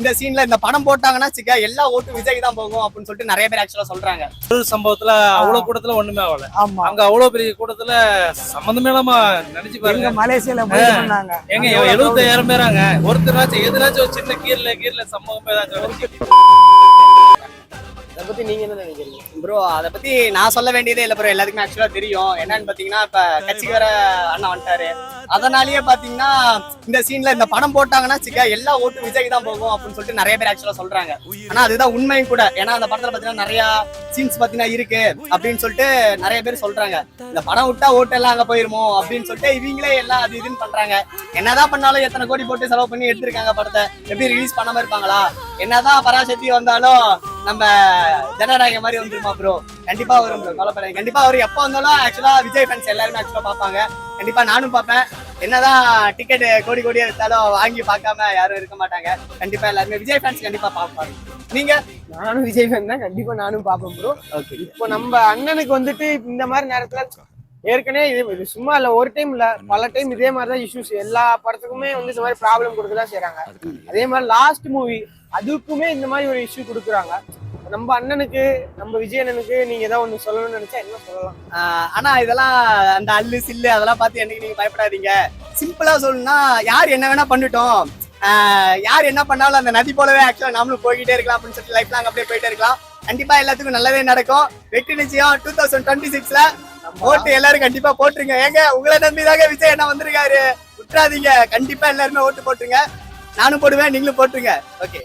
இந்த சீன்ல இந்த படம் போட்டாங்கன்னா எல்லா ஓட்டு விஜய் தான் போகும் அப்படின்னு சொல்லிட்டு நிறைய பேர் ஆக்சுவலா சொல்றாங்க. சம்பவத்துல அவ்வளவு கூட்டத்துல ஒண்ணுமே ஆகல. ஆமா, அங்க அவ்வளவு பெரிய கூட்டத்துல சம்பந்தமே இல்லாம நினைச்சு பாருங்க. மலேசியால எங்க 75,000 பேராங்க. ஒருத்தராச்சும் எதுனாச்சும் ஒரு சின்ன கீரல சம்பவம் ஏதாச்சும். அதை பத்தி நீங்க என்ன நினைக்கிறீங்க ப்ரோ? அதை பத்தி நான் சொல்ல வேண்டியதே இல்லை ப்ரோ, எல்லாத்துக்குமே ஆக்சுவலா தெரியும். என்னன்னு பாத்தீங்கன்னா இப்ப கட்சிக்கு வர அண்ணா வந்துட்டாரு, அதனாலயே பாத்தீங்கன்னா இந்த சீன்ல இந்த படம் போட்டாங்கன்னா எல்லா ஓட்டு விஜய் தான் போகும் அப்படின்னு சொல்லிட்டு நிறைய பேர் ஆக்சுவலா சொல்றாங்க. ஆனா அதுதான் உண்மையும் கூட. ஏன்னா அந்த படத்துல பாத்தீங்கன்னா நிறைய சீன்ஸ் பாத்தீங்கன்னா இருக்கு அப்படின்னு சொல்லிட்டு நிறைய பேர் சொல்றாங்க. இந்த படம் விட்டா ஓட்டு எல்லாம் அங்க போயிருமோ அப்படின்னு சொல்லிட்டு இவங்களே எல்லாம் அது இதுன்னு பண்றாங்க. என்னதான் பண்ணாலும் எத்தனை கோடி போட்டு செலவு பண்ணி எடுத்திருக்காங்க படத்தை, எப்படி ரிலீஸ் பண்ணாம இருப்பாங்களா? என்னதான் பராசக்தி வந்தாலும் நம்ம ஜனநாயகம் மாதிரி வந்துருமா ப்ரோ? கண்டிப்பா வரும் ப்ரோ, கவலைப்படாது. கண்டிப்பா அவர் எப்போ வந்தாலும் ஆக்சுவலா விஜய் ஃபேன்ஸ் எல்லாருமே ஆக்சுவலா பார்ப்பாங்க. கண்டிப்பா நானும் பார்ப்பேன். என்னதான் டிக்கெட் கோடி கோடியா எடுத்தாலும் வாங்கி பார்க்காம யாரும் இருக்க மாட்டாங்க. கண்டிப்பா எல்லாருமே விஜய் ஃபேன்ஸ் கண்டிப்பா பார்ப்பாங்க. நீங்க? நானும் விஜய் ஃபேன் தான், கண்டிப்பா நானும் பார்ப்பேன் ப்ரோ. ஓகே, இப்போ நம்ம அண்ணனுக்கு வந்துட்டு இந்த மாதிரி நேரத்துல ஏற்கனவே இது சும்மா இல்ல, ஒரு டைம் இல்ல பல டைம் இதே மாதிரிதான் இஷ்யூஸ். எல்லா படத்துக்குமே வந்து இந்த மாதிரி ப்ராப்ளம் கொடுக்கதான் செய்யறாங்க. அதே மாதிரி லாஸ்ட் மூவி அதுக்குமே இந்த மாதிரி ஒரு இஷ்யூ கொடுக்குறாங்க. நம்ம அண்ணனுக்கு, நம்ம விஜய் அண்ணனுக்கு நீங்க ஏதாவது ஒண்ணு சொல்லணும்னு நினைச்சா என்ன சொல்லலாம்? ஆனா இதெல்லாம் அந்த அல்லு சில்லு அதெல்லாம் பார்த்து என்னைக்கு நீங்க பயப்படாதீங்க. சிம்பிளா சொல்லணும்னா யார் என்ன வேணா பண்ணிட்டோம், யார் என்ன பண்ணாலும் அந்த நதி போலவே ஆக்சுவலா நாமளும் போய்கிட்டே இருக்கலாம் அப்படின்னு சொல்லிட்டு லைஃப் லாங் அப்படியே போயிட்டே இருக்கலாம். கண்டிப்பா எல்லாத்துக்கும் நல்லதே நடக்கும். வெற்றி நிச்சயம். 2026ல ஓட்டு எல்லாரும் கண்டிப்பா போட்டுருங்க. ஏங்க உங்களை நம்பிதாங்க விஜய் என்ன வந்திருக்காரு, விட்டுறாதீங்க. கண்டிப்பா எல்லாருமே ஓட்டு போட்டுருங்க. நானும் போடுவேன், நீங்களும் போட்டுருங்க. ஓகே.